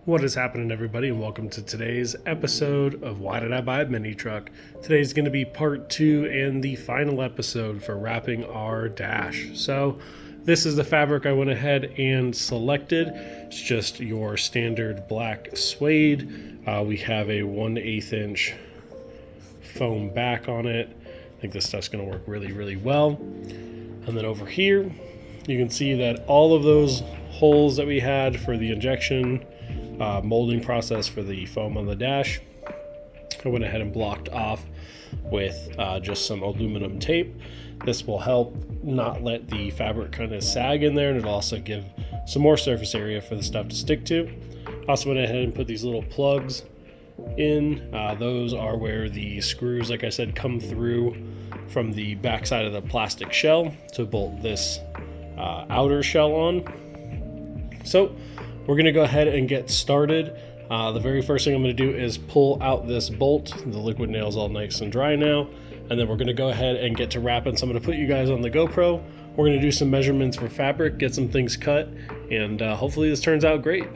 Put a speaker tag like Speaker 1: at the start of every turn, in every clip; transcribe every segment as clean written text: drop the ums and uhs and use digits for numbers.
Speaker 1: What is happening, everybody, and welcome to today's episode of Why Did I Buy a Mini Truck? Today's going to be part 2 and the final episode for wrapping our dash. So this is the fabric I went ahead and selected. It's just your standard black suede. We have a 1/8 inch foam back on it. I think this stuff's going to work really, really well. And then over here, you can see that all of those holes that we had for the injection molding process for the foam on the dash, I went ahead and blocked off with just some aluminum tape. This will help not let the fabric kind of sag in there, and it'll also give some more surface area for the stuff to stick to. Also went ahead and put these little plugs in. Those are where the screws, like I said, come through from the back side of the plastic shell to bolt this outer shell on. So we're going to go ahead and get started. The very first thing I'm going to do is pull out this bolt. The liquid nail's all nice and dry now. And then we're going to go ahead and get to wrapping. So I'm going to put you guys on the GoPro. We're going to do some measurements for fabric, get some things cut, and hopefully this turns out great.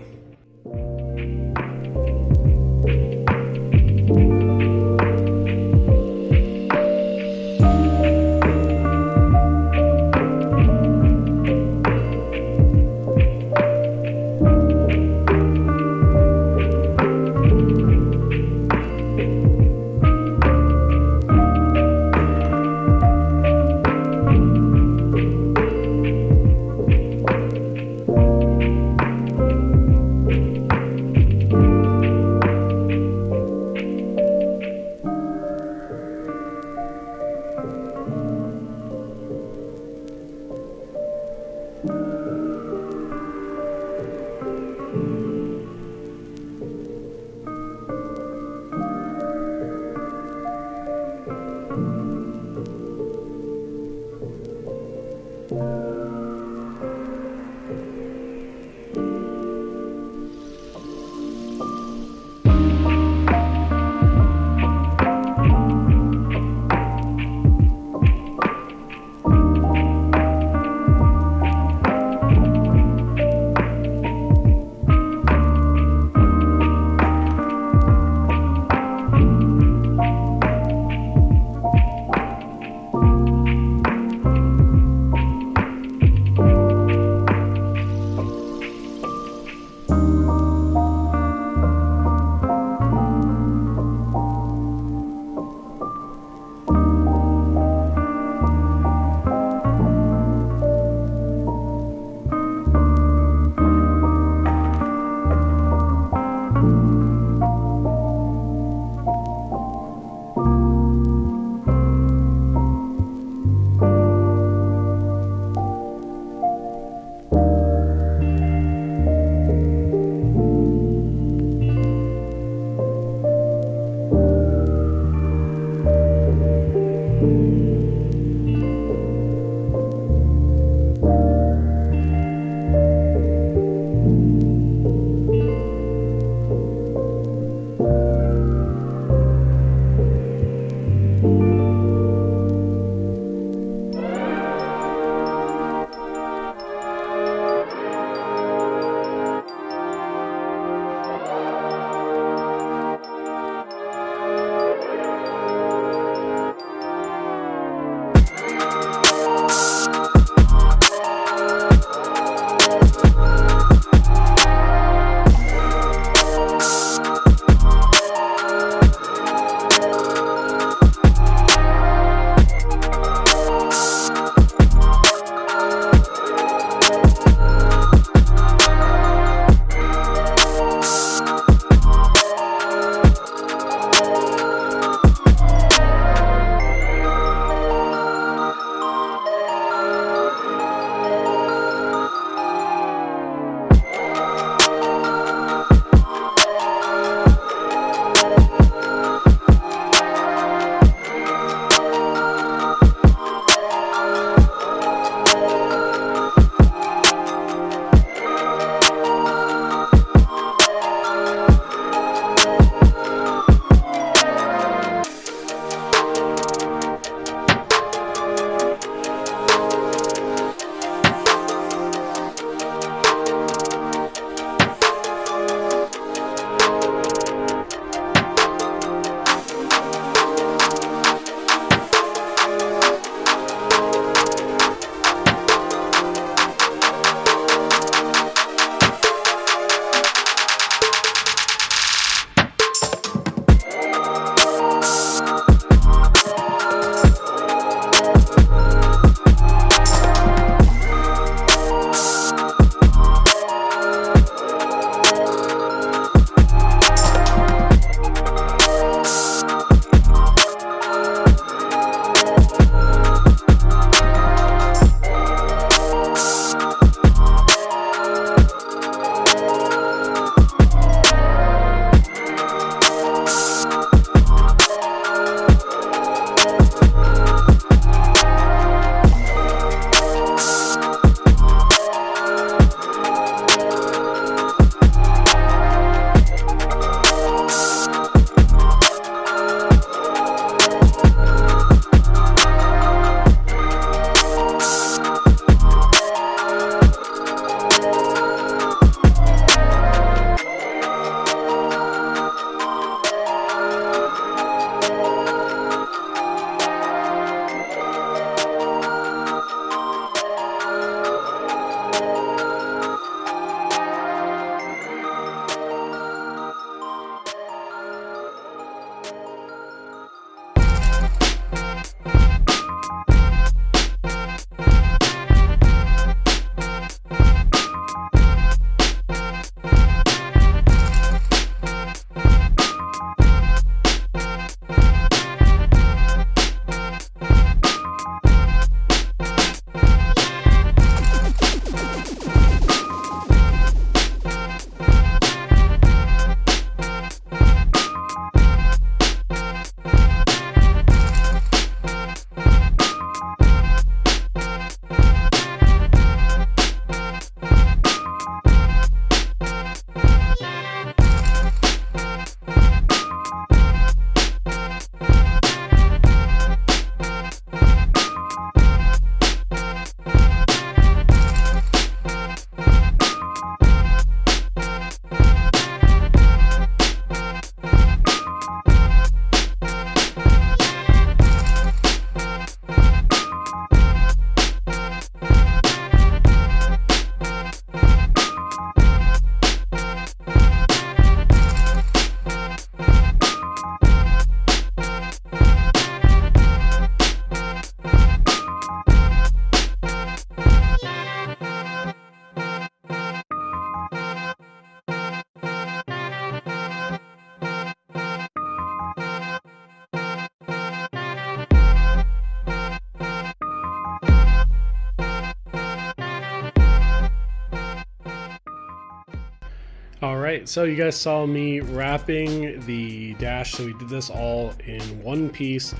Speaker 1: All right, so you guys saw me wrapping the dash, so we did this all in one piece.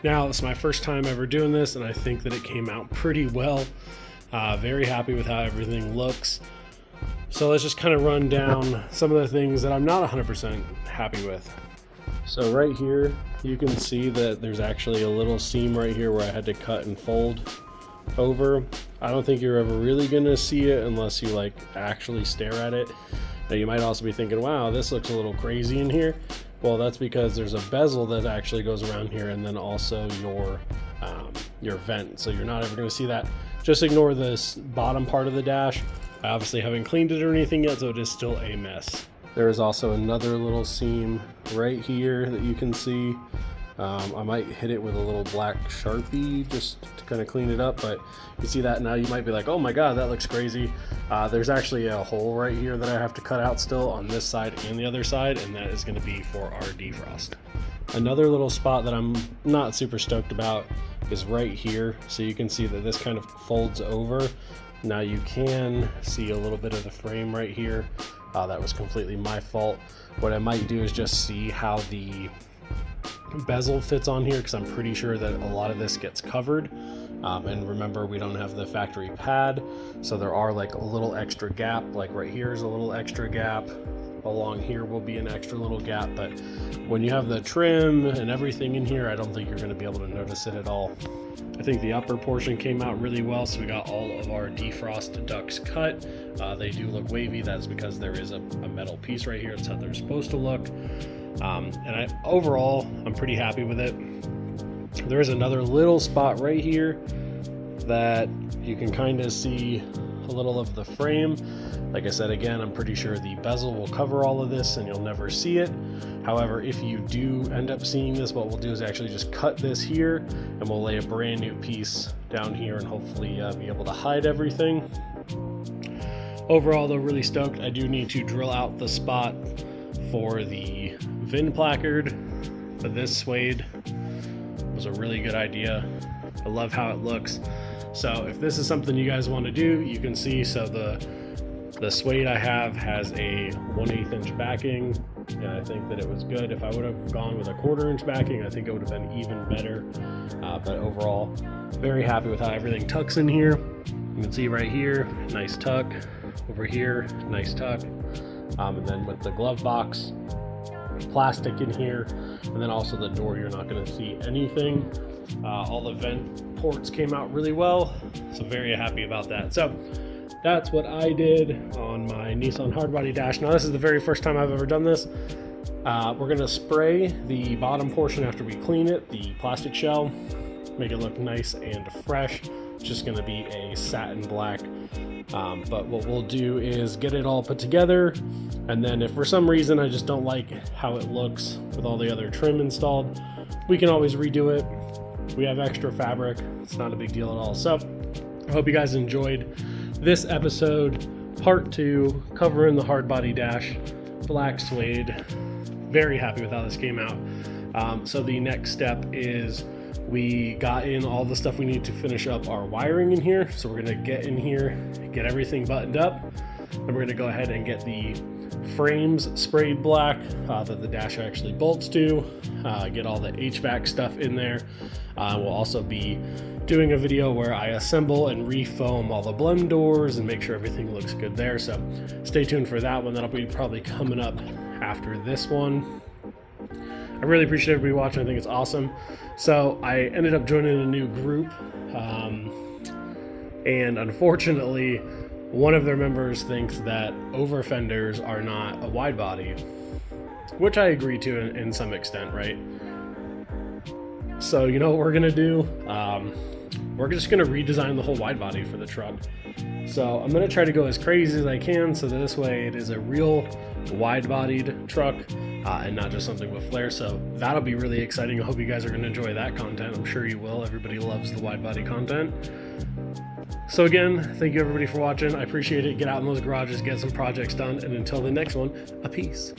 Speaker 1: Now, it's my first time ever doing this, and I think that it came out pretty well. Very happy with how everything looks. So let's just kind of run down some of the things that I'm not 100% happy with. So right here, you can see that there's actually a little seam right here where I had to cut and fold over. I don't think you're ever really gonna see it unless you like actually stare at it. Now you might also be thinking, wow, this looks a little crazy in here. Well, that's because there's a bezel that actually goes around here, and then also your vent. So you're not ever gonna see that. Just ignore this bottom part of the dash. I obviously haven't cleaned it or anything yet, so it is still a mess. There is also another little seam right here that you can see. I might hit it with a little black Sharpie just to kind of clean it up, but you see that now. You might be like, oh my god, that looks crazy. There's actually a hole right here that I have to cut out still on this side and the other side, and that is going to be for our defrost. Another little spot that I'm not super stoked about is right here. So you can see that this kind of folds over. Now you can see a little bit of the frame right here. That was completely my fault. What I might do is just see how the bezel fits on here, because I'm pretty sure that a lot of this gets covered. And remember, we don't have the factory pad, so there are like a little extra gap. Like right here is a little extra gap. Along here will be an extra little gap, but when you have the trim and everything in here, I don't think you're going to be able to notice it at all. I think the upper portion came out really well, so we got all of our defrost ducts cut. They do look wavy. That's because there is a metal piece right here. It's how they're supposed to look. Overall, I'm pretty happy with it. There is another little spot right here that you can kind of see a little of the frame. Like I said, again, I'm pretty sure the bezel will cover all of this and you'll never see it. However, if you do end up seeing this, what we'll do is actually just cut this here, and we'll lay a brand new piece down here and hopefully be able to hide everything. Overall, though, really stoked. I do need to drill out the spot for the VIN placard, but this suede was a really good idea. I love how it looks. So if this is something you guys want to do, you can see, so the suede I have has a 1/8 inch backing, and I think that it was good. If I would have gone with a 1/4 inch backing, I think it would have been even better. But overall, very happy with how everything tucks in here. You can see right here, nice tuck. Over here, nice tuck. And then with the glove box, plastic in here, and then also the door, you're not going to see anything. All the vent ports came out really well, so very happy about that. So that's what I did on my Nissan Hardbody dash. Now this is the very first time I've ever done this. We're going to spray the bottom portion after we clean it, the plastic shell, make it look nice and fresh. It's just going to be a satin black. But what we'll do is get it all put together, and then if for some reason I just don't like how it looks with all the other trim installed, we can always redo it. We have extra fabric. It's not a big deal at all. So I hope you guys enjoyed this episode, part 2, covering the Hardbody dash, black suede. Very happy with how this came out. So the next step is we got in all the stuff we need to finish up our wiring in here. So we're going to get in here, get everything buttoned up, and we're going to go ahead and get the frames sprayed black that the dash actually bolts to, get all the HVAC stuff in there. We'll also be doing a video where I assemble and refoam all the blend doors and make sure everything looks good there. So stay tuned for that one. That'll be probably coming up after this one. I really appreciate everybody watching. I think it's awesome. So I ended up joining a new group, and unfortunately one of their members thinks that over fenders are not a wide body, which I agree to in some extent, right? So you know what we're gonna do? We're just gonna redesign the whole wide body for the truck. So I'm gonna try to go as crazy as I can, so that this way it is a real wide-bodied truck and not just something with flair. So that'll be really exciting. I hope you guys are gonna enjoy that content. I'm sure you will. Everybody loves the wide body content. So again, thank you everybody for watching. I appreciate it. Get out in those garages, get some projects done, and until the next one, a peace.